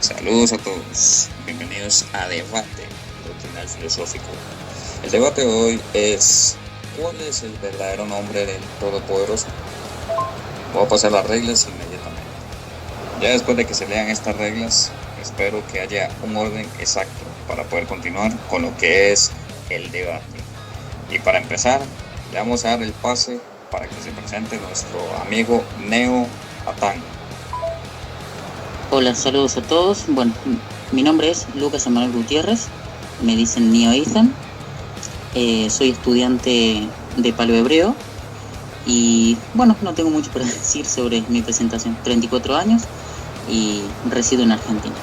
Saludos a todos, bienvenidos a Debate Doctrinal Filosófico. El debate de hoy es: ¿cuál es el verdadero nombre del Todopoderoso? Voy a pasar las reglas inmediatamente. Ya después de que se lean estas reglas, espero que haya un orden exacto para poder continuar con lo que es el debate. Y para empezar, le vamos a dar el pase para que se presente nuestro amigo Neo Atán. Hola, saludos a todos. Bueno, mi nombre es Lucas Emanuel Gutiérrez, me dicen Neo Ethan. Soy estudiante de paleohebreo y bueno, no tengo mucho para decir sobre mi presentación. 34 años y resido en Argentina.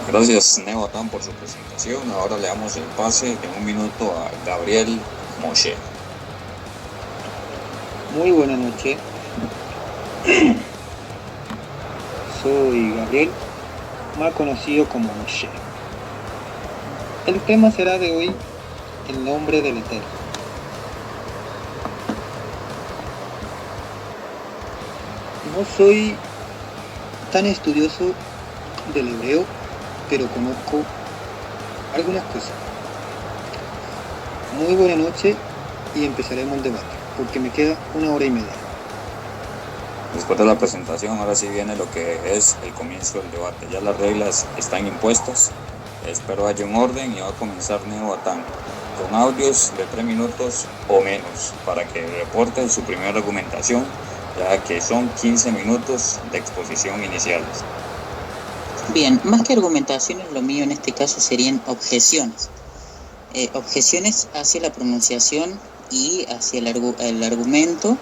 Gracias Neo Atán por su presentación. Ahora le damos el pase de 1 minuto a Gabriel Moshe. Muy buena noche. Soy Gabriel, más conocido como Moshe. El tema será de hoy el nombre del Eterno. No soy tan estudioso del hebreo, pero conozco algunas cosas. Muy buena noche y empezaremos el debate, porque me queda 1 hora y media. Después de la presentación, ahora sí viene lo que es el comienzo del debate. Ya las reglas están impuestas. Espero haya un orden y va a comenzar Neo Atán con audios de 3 minutos o menos para que reporte su primera argumentación, ya que son 15 minutos de exposición iniciales. Bien, más que argumentaciones, lo mío en este caso serían objeciones. Objeciones hacia la pronunciación y hacia el argumento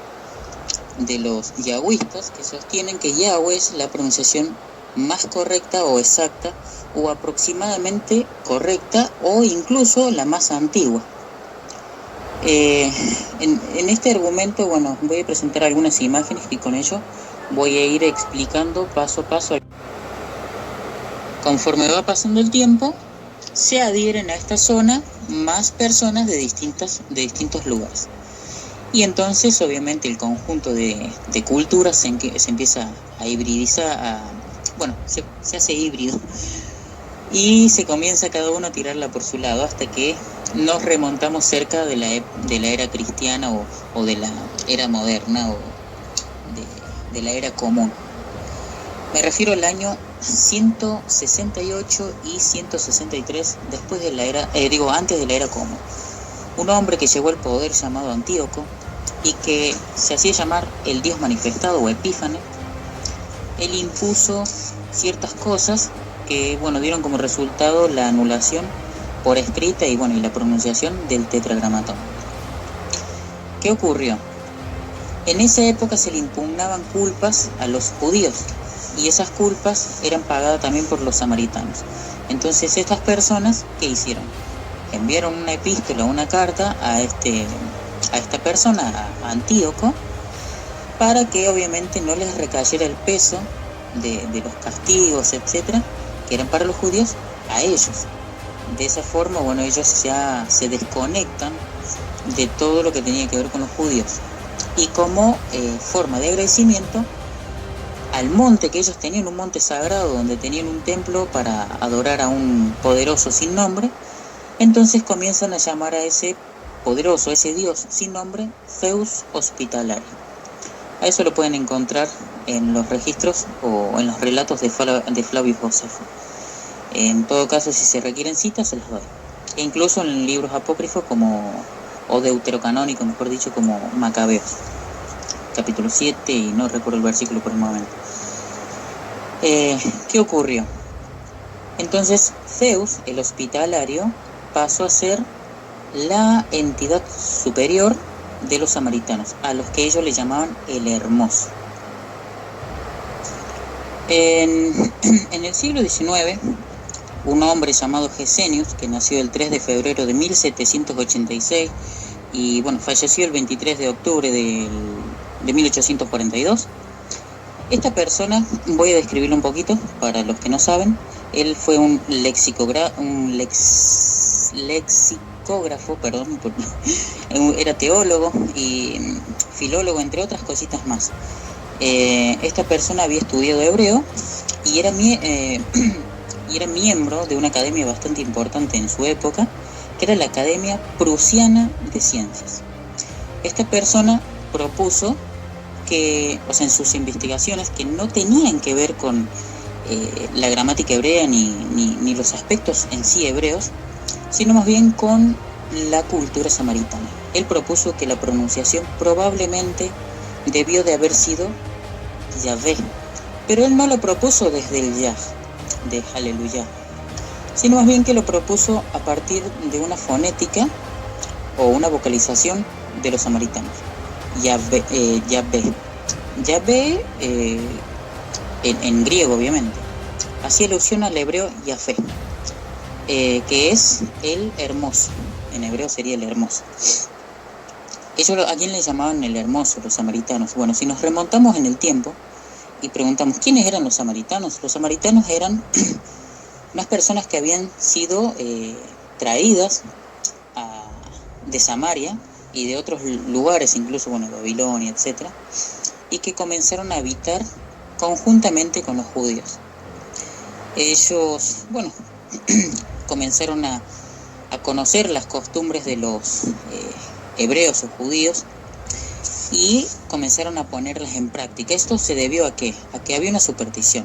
de los yahwistas, que sostienen que Yahweh es la pronunciación más correcta o exacta o aproximadamente correcta o incluso la más antigua. En este argumento, bueno, voy a presentar algunas imágenes y con ello voy a ir explicando paso a paso. Conforme va pasando el tiempo, se adhieren a esta zona más personas de distintos lugares. Y entonces, obviamente, el conjunto de culturas se empieza a hibridizar, se hace híbrido. Y se comienza cada uno a tirarla por su lado hasta que nos remontamos cerca de la era cristiana o de la era moderna o de la era común. Me refiero al año 168 y 163 antes de la era común. Un hombre que llegó al poder llamado Antíoco y que se hacía llamar el Dios manifestado o Epífanes. Él impuso ciertas cosas que dieron como resultado la anulación por escrita y la pronunciación del tetragramatón. ¿Qué ocurrió? En esa época se le impugnaban culpas a los judíos y esas culpas eran pagadas también por los samaritanos. Entonces estas personas, ¿qué hicieron? Enviaron una epístola, una carta a esta persona, a Antíoco, para que obviamente no les recayera el peso de los castigos, etcétera, que eran para los judíos, a ellos. De esa forma, ellos ya se desconectan de todo lo que tenía que ver con los judíos. Y como forma de agradecimiento, al monte que ellos tenían, un monte sagrado donde tenían un templo para adorar a un poderoso sin nombre, entonces comienzan a llamar a ese poderoso, a ese dios sin nombre, Zeus Hospitalario. A eso lo pueden encontrar en los registros o en los relatos de Flavio Josefo. En todo caso, si se requieren citas, se las doy. E incluso en libros apócrifos o deuterocanónicos, mejor dicho, como Macabeos, capítulo 7, y no recuerdo el versículo por el momento. ¿Qué ocurrió? Entonces, Zeus, el hospitalario, pasó a ser la entidad superior de los samaritanos, a los que ellos le llamaban el Hermoso. En el siglo XIX, un hombre llamado Gesenius, que nació el 3 de febrero de 1786 y falleció el 23 de octubre de 1842, esta persona, voy a describirlo un poquito para los que no saben. Él fue un lexicógrafo, era teólogo y filólogo, entre otras cositas más. Esta persona había estudiado hebreo y era, y era miembro de una academia bastante importante en su época, que era la Academia Prusiana de Ciencias. Esta persona propuso que, o sea, en sus investigaciones, que no tenían que ver con la gramática hebrea ni los aspectos en sí hebreos, sino más bien con la cultura samaritana. Él propuso que la pronunciación probablemente debió de haber sido Yahvé, pero él no lo propuso desde el Yah, de Aleluya, sino más bien que lo propuso a partir de una fonética o una vocalización de los samaritanos. Yahvé, Yahvé en griego, obviamente. Hacía alusión al hebreo Yahvé, que es el hermoso. En hebreo sería el hermoso. Ellos, ¿a quién le llamaban el hermoso, los samaritanos? Bueno, si nos remontamos en el tiempo y preguntamos quiénes eran los samaritanos eran unas personas que habían sido traídas de Samaria y de otros lugares, incluso, bueno, Babilonia, etc., y que comenzaron a habitar conjuntamente con los judíos. Ellos, bueno, comenzaron a conocer las costumbres de los hebreos o judíos y comenzaron a ponerlas en práctica. Esto se debió a que había una superstición.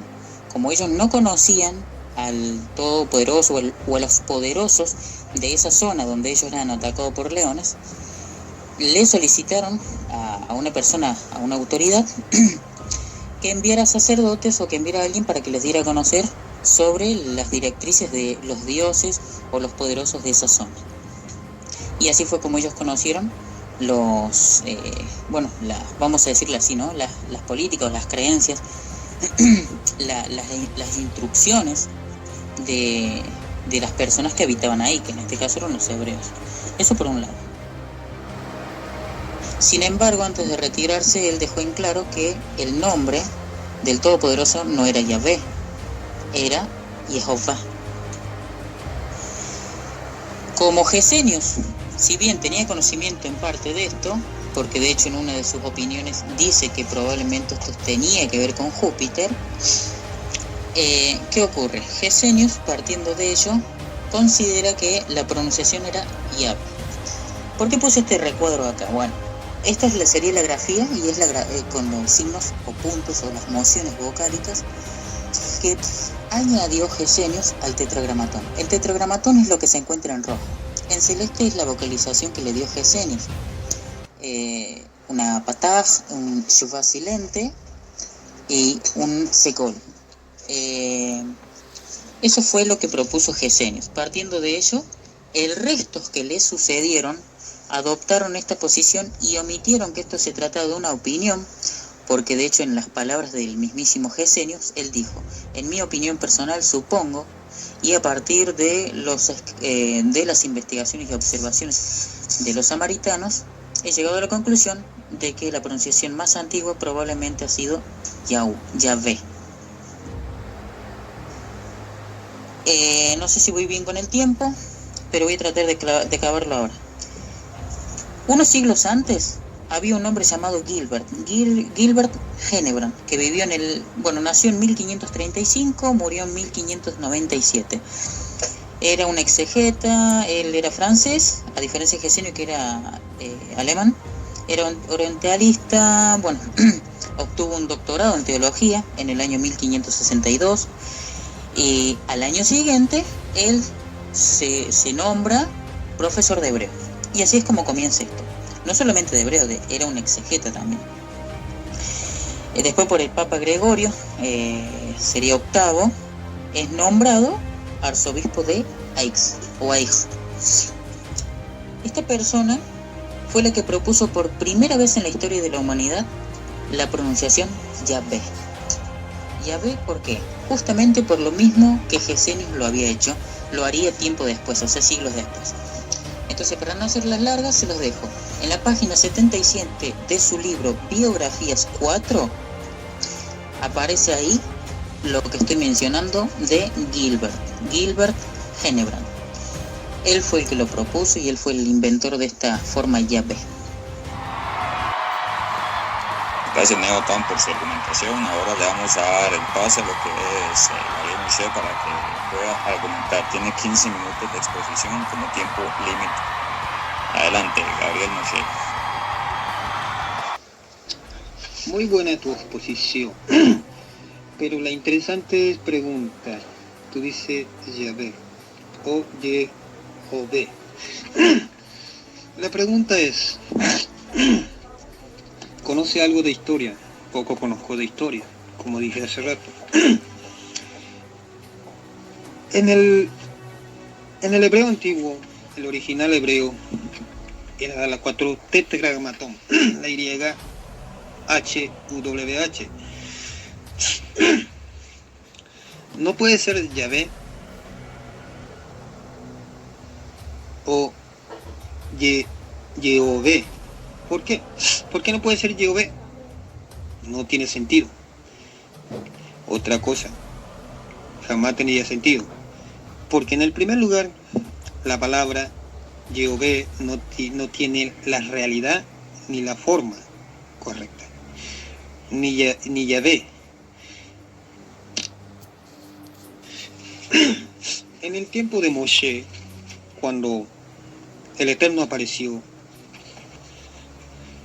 Como ellos no conocían al Todopoderoso o a los poderosos de esa zona donde ellos eran atacados por leones, le solicitaron a una persona, a una autoridad, que enviara sacerdotes o que enviara a alguien para que les diera a conocer sobre las directrices de los dioses o los poderosos de esa zona. Y así fue como ellos conocieron los, vamos a decirlo así, ¿no? Las políticas, las creencias, las instrucciones de las personas que habitaban ahí, que en este caso eran los hebreos. Eso por un lado. Sin embargo, antes de retirarse, él dejó en claro que el nombre del Todopoderoso no era Yahvé, era Jehová. Como Gesenius, si bien tenía conocimiento en parte de esto, porque de hecho en una de sus opiniones dice que probablemente esto tenía que ver con Júpiter, ¿qué ocurre? Gesenius, partiendo de ello, considera que la pronunciación era Yahvé. ¿Por qué puse este recuadro acá? Bueno, esta sería la grafía y es con los signos o puntos o las mociones vocálicas que añadió Gesenius al tetragramatón. El tetragramatón es lo que se encuentra en rojo. En celeste es la vocalización que le dio Gesenius. Una pataj, un shuvá silente y un secol. Eso fue lo que propuso Gesenius. Partiendo de ello, el resto que le sucedieron adoptaron esta posición y omitieron que esto se trata de una opinión, porque de hecho en las palabras del mismísimo Gesenius, él dijo: en mi opinión personal supongo, y a partir de las investigaciones y observaciones de los samaritanos, he llegado a la conclusión de que la pronunciación más antigua probablemente ha sido Yahvé. No sé si voy bien con el tiempo, pero voy a tratar de acabarlo ahora. Unos siglos antes había un hombre llamado Gilbert Henebrand, que vivió nació en 1535, murió en 1597. Era un exegeta, él era francés, a diferencia de Gesenius, que era alemán. Era orientalista, obtuvo un doctorado en teología en el año 1562, y al año siguiente él se nombra profesor de hebreo. Y así es como comienza esto. No solamente de hebreo, era un exegeta también. Después, por el Papa Gregorio, sería octavo, es nombrado arzobispo de Aix. Esta persona fue la que propuso por primera vez en la historia de la humanidad la pronunciación Yahvé. Yahvé, ¿por qué? Justamente por lo mismo que Gesenius lo había hecho, lo haría tiempo después, o sea, siglos después. Entonces, para no hacerlas largas, se los dejo. En la página 77 de su libro Biografías 4, aparece ahí lo que estoy mencionando de Gilbert Henebrand. Él fue el que lo propuso y él fue el inventor de esta forma Yahvé. Gracias, Neotan, por su argumentación. Ahora le vamos a dar el pase a lo que es Gabriel Moshe para que pueda argumentar. Tiene 15 minutos de exposición como tiempo límite. Adelante, Gabriel Moshe. Muy buena tu exposición, pero la interesante pregunta, tú dices Yahvé, o Ye, o B. La pregunta es, ¿conoce algo de historia? Poco conozco de historia, como dije hace rato. En el hebreo antiguo, el original hebreo, era la 4 tetragramatón, la YHWH. No puede ser Yahvé o Yehová. ¿Por qué? ¿Por qué no puede ser Jehová? No tiene sentido. Otra cosa, jamás tendría sentido. Porque en el primer lugar, la palabra Jehová no tiene la realidad ni la forma correcta. Ni Yahvé. En el tiempo de Moshe, cuando el Eterno apareció,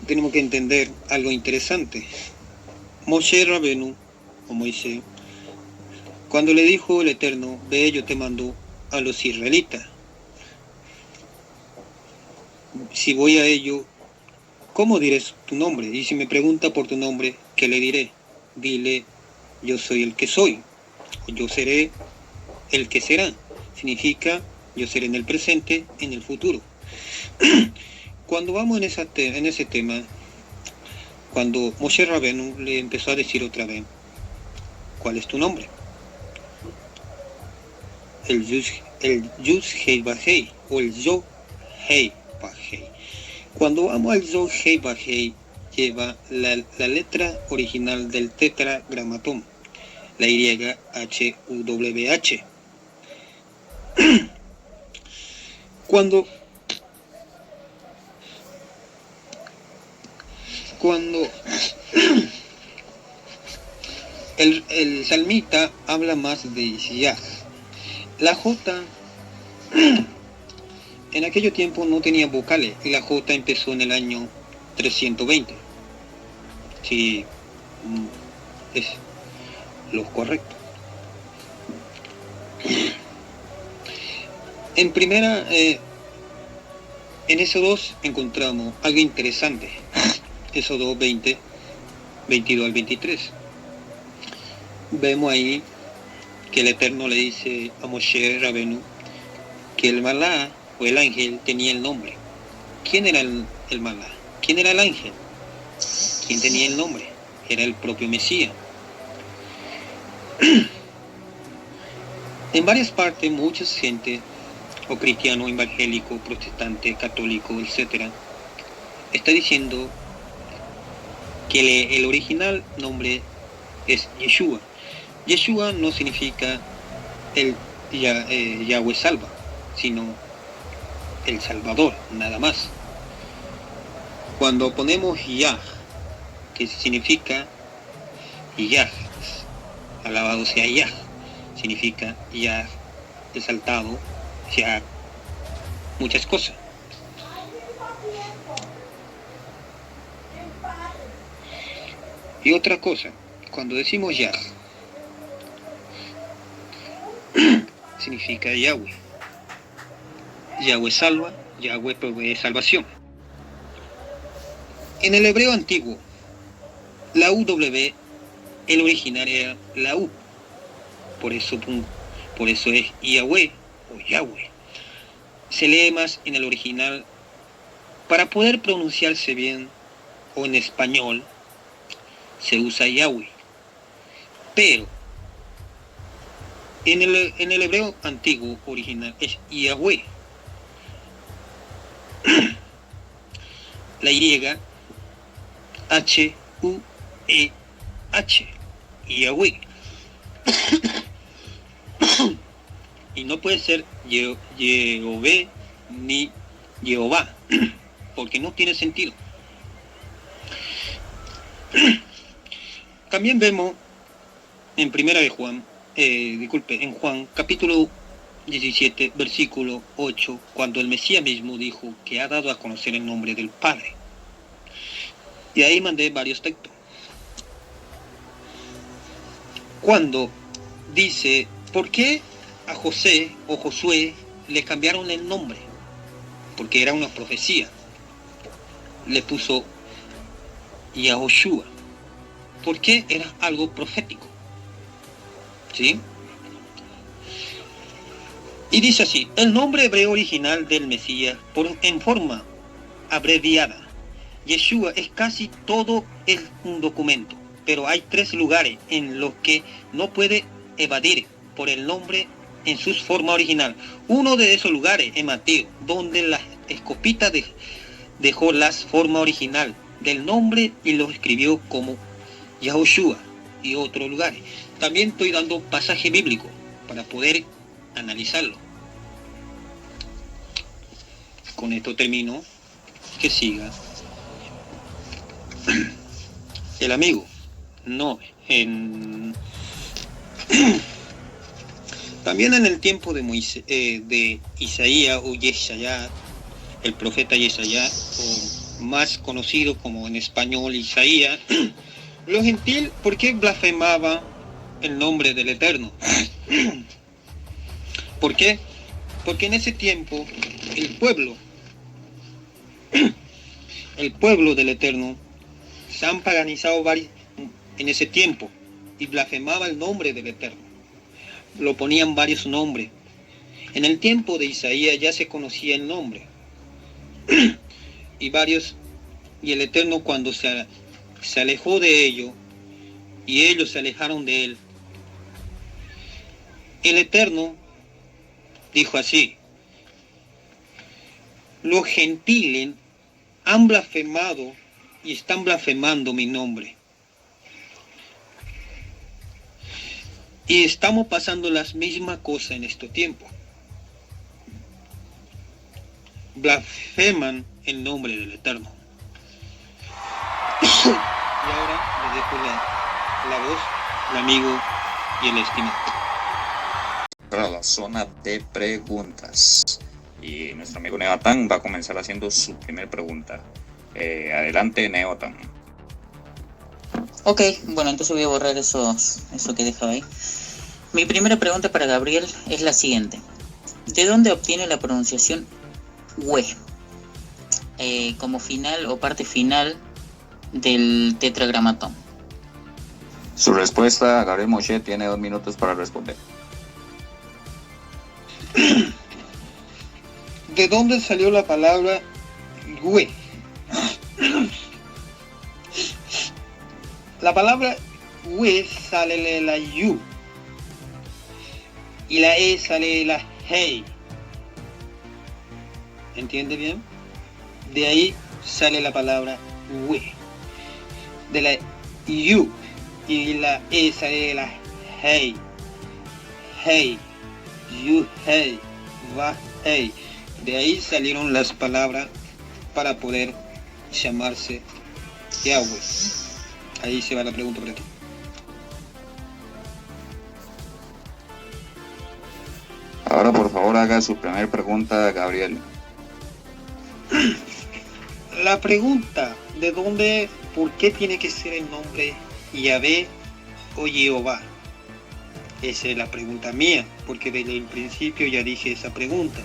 tenemos que entender algo interesante. Moshe Rabenu, o Moisés, cuando le dijo el Eterno, ve, yo te mando a los israelitas. Si voy a ellos, ¿cómo diré tu nombre? Y si me pregunta por tu nombre, ¿qué le diré? Dile, yo soy el que soy, o yo seré el que será. Significa, yo seré en el presente, en el futuro. Cuando vamos en ese tema, cuando Moshe Rabenu le empezó a decir otra vez, ¿cuál es tu nombre? El Yud Hei Bajei o el Yod Hei Bajei. Cuando vamos al Yod Hei Bajei, lleva la letra original del tetragramatón, la YHWH. Cuando el salmista habla más de Yah. La J en aquello tiempo no tenía vocales y la J empezó en el año 320. Si es lo correcto. En primera, en esos dos encontramos algo interesante. Esos dos 20, 22 al 23. Vemos ahí que el Eterno le dice a Moshe Rabenu que el Malá o el ángel tenía el nombre. ¿Quién era el Malá? ¿Quién era el ángel? ¿Quién tenía el nombre? Era el propio Mesías. En varias partes, mucha gente, o cristiano, evangélico, protestante, católico, etc., está diciendo que el original nombre es Yeshua. Yeshua no significa el Yahweh salva, sino el Salvador, nada más. Cuando ponemos Yah, que significa Yah, alabado sea Yah, significa Yah exaltado, Yah, muchas cosas. Y otra cosa, cuando decimos Yah, significa Yahweh. Yahweh salva, Yahweh provee salvación. En el hebreo antiguo, la UW, el original era la U. Por eso es Yahweh o Yahweh. Se lee más en el original para poder pronunciarse bien, o en español se usa Yahweh. Pero en el hebreo antiguo original es Yahweh. La Y, H-U-E-H, Yahweh. Y no puede ser Yehová ni Jehová, porque no tiene sentido. También vemos en en Juan capítulo 17, versículo 8, cuando el Mesías mismo dijo que ha dado a conocer el nombre del Padre. Y ahí mandé varios textos. Cuando dice, ¿por qué a José o Josué le cambiaron el nombre? Porque era una profecía. Le puso Yahoshua, porque era algo profético. ¿Sí? Y dice así, el nombre hebreo original del Mesías, en forma abreviada, Yeshua, es casi todo un documento, pero hay 3 lugares en los que no puede evadir por el nombre en su forma original. Uno de esos lugares es Mateo, donde la escopita dejó la forma original del nombre y lo escribió como Yahoshua, y otros lugares. También estoy dando pasaje bíblico para poder analizarlo. Con esto termino. Que siga el amigo. No, también en el tiempo de de Isaías o Yeshayá, el profeta Yeshayá, o más conocido como en español Isaías, los gentiles, ¿por qué blasfemaban el nombre del Eterno? ¿Por qué? Porque en ese tiempo el pueblo del Eterno se han paganizado en ese tiempo y blasfemaba el nombre del Eterno. Lo ponían varios nombres. En el tiempo de Isaías ya se conocía el nombre. Y el Eterno, cuando se alejó de ellos y ellos se alejaron de él, el Eterno dijo así: los gentiles han blasfemado y están blasfemando mi nombre. Y estamos pasando las mismas cosas en estos tiempos. Blasfeman el nombre del Eterno. Y ahora le dejo la voz, el amigo y el estimado. Para la zona de preguntas. Y nuestro amigo Neotan va a comenzar haciendo su primera pregunta. Adelante, Neotan. Ok, bueno, entonces voy a borrar eso que dejaba ahí. Mi primera pregunta para Gabriel es la siguiente. ¿De dónde obtiene la pronunciación we como final o parte final del tetragramatón? Su respuesta, Gabriel Moshe tiene 2 minutos para responder. ¿De dónde salió la palabra we? La palabra we sale de la yu y la e sale de la hey. ¿Entiende bien? De ahí sale la palabra we. De la yu y la e sale de la hey. Hey, yu, hey, va, hey. De ahí salieron las palabras para poder llamarse Yahweh. Ahí se va la pregunta para ti. Ahora, por favor, haga su primera pregunta, Gabriel. La pregunta, ¿de dónde, por qué tiene que ser el nombre Yahvé o Jehová? Esa es la pregunta mía, porque desde el principio ya dije esa pregunta.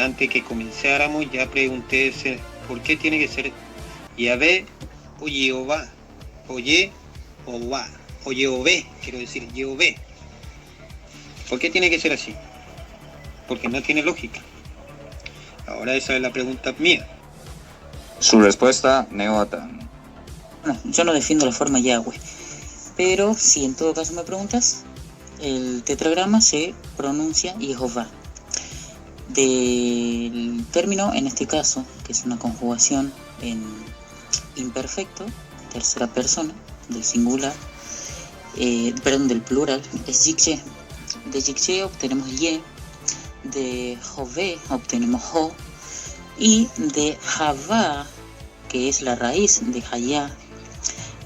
Antes que comenzáramos ya pregunté por qué tiene que ser Yahvé o Jehová, o Jehová, o Jehová, quiero decir Jehová. ¿Por qué tiene que ser así? Porque no tiene lógica. Ahora esa es la pregunta mía. Su respuesta, Neotan. Bueno, yo no defiendo la forma Yahweh, pero si en todo caso me preguntas, el tetragrama se pronuncia Jehová. Del término, en este caso, que es una conjugación en imperfecto, tercera persona, del singular, del plural, es Yikye. De Yikye obtenemos Ye, de Jové obtenemos Jo, y de Javá, que es la raíz de Hayá,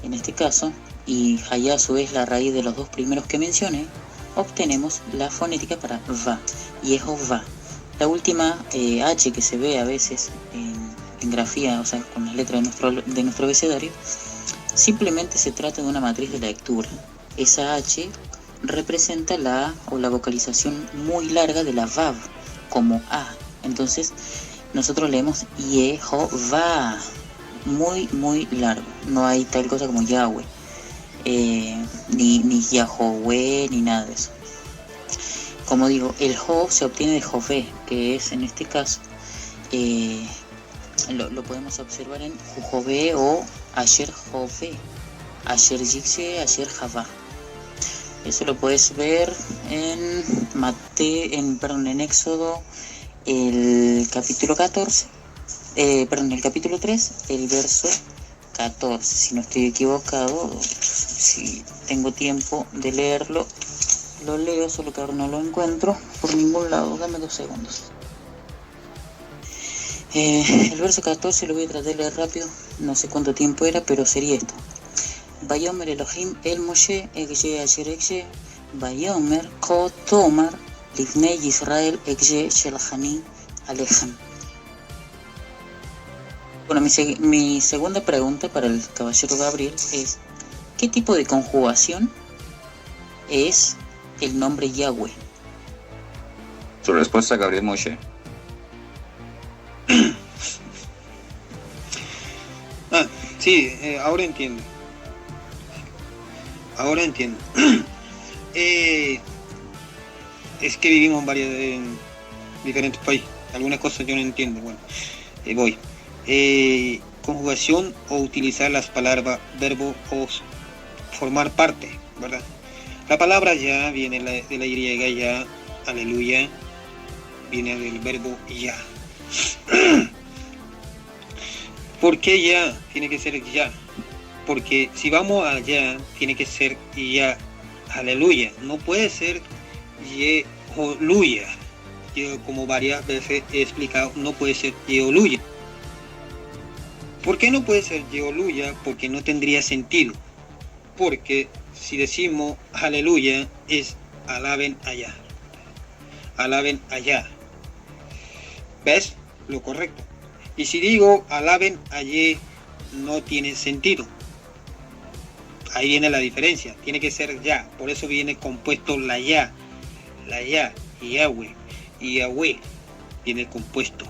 en este caso, y Haya a su vez la raíz de los dos primeros que mencioné, obtenemos la fonética para va, y es va. La última H que se ve a veces en grafía, o sea, con las letras de nuestro abecedario, simplemente se trata de una matriz de lectura. Esa H representa la A o la vocalización muy larga de la Vav, como A. Entonces, nosotros leemos Yehová, muy largo. No hay tal cosa como Yahweh, ni Yahweh, ni nada de eso. Como digo, el Ho se obtiene de Jové, que es en este caso, lo podemos observar en Jové o Asher Jové, Asher Yikse, Asher Javá. Eso lo puedes ver en en Éxodo, el capítulo 14, el capítulo 3, el verso 14, si no estoy equivocado. Si tengo tiempo de leerlo, lo leo, solo que ahora no lo encuentro por ningún lado. Dame 2 segundos. El verso 14 lo voy a tratar de leer rápido, no sé cuánto tiempo era, pero sería esto. Vayomer Elohim el Moshe Egye Asher Egye Vayomer Ko Tomar Livnei Israel Egye Shelhani Alechem. Bueno, mi segunda pregunta para el caballero Gabriel es: ¿qué tipo de conjugación es el nombre Yahweh? Su respuesta, Gabriel Moshe. Sí, ahora entiendo. Es que vivimos en diferentes países. Algunas cosas yo no entiendo. Bueno, voy. Conjugación o utilizar las palabras verbo o formar parte, ¿verdad? La palabra ya viene de la griega ya, aleluya, viene del verbo ya. ¿Por qué ya? Tiene que ser ya. Porque si vamos allá, tiene que ser ya, aleluya. No puede ser Yeholuya. Yo, como varias veces he explicado, no puede ser Yeholuya. ¿Por qué no puede ser Yeholuya? Porque no tendría sentido. Porque si decimos aleluya, es alaben allá. Alaben allá. ¿Ves? Lo correcto. Y si digo alaben allí, no tiene sentido. Ahí viene la diferencia. Tiene que ser ya. Por eso viene compuesto la ya, Yahweh, y Yahweh viene compuesto.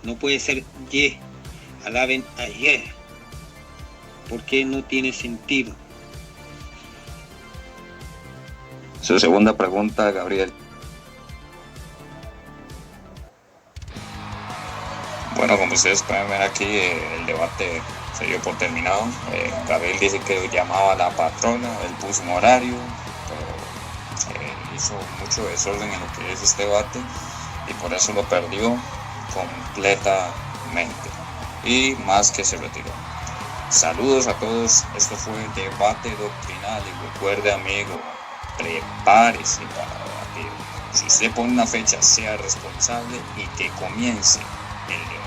No puede ser ye, alaben ayer, porque no tiene sentido. Su segunda pregunta, Gabriel. Bueno, como ustedes pueden ver aquí, el debate se dio por terminado. Gabriel dice que llamaba a la patrona, él puso un horario, pero hizo mucho desorden en lo que es este debate y por eso lo perdió completamente y más que se retiró. Saludos a todos, esto fue Debate Doctrinal y recuerde, amigo, prepárese para debatir. Si usted pone una fecha, sea responsable y que comience el debate.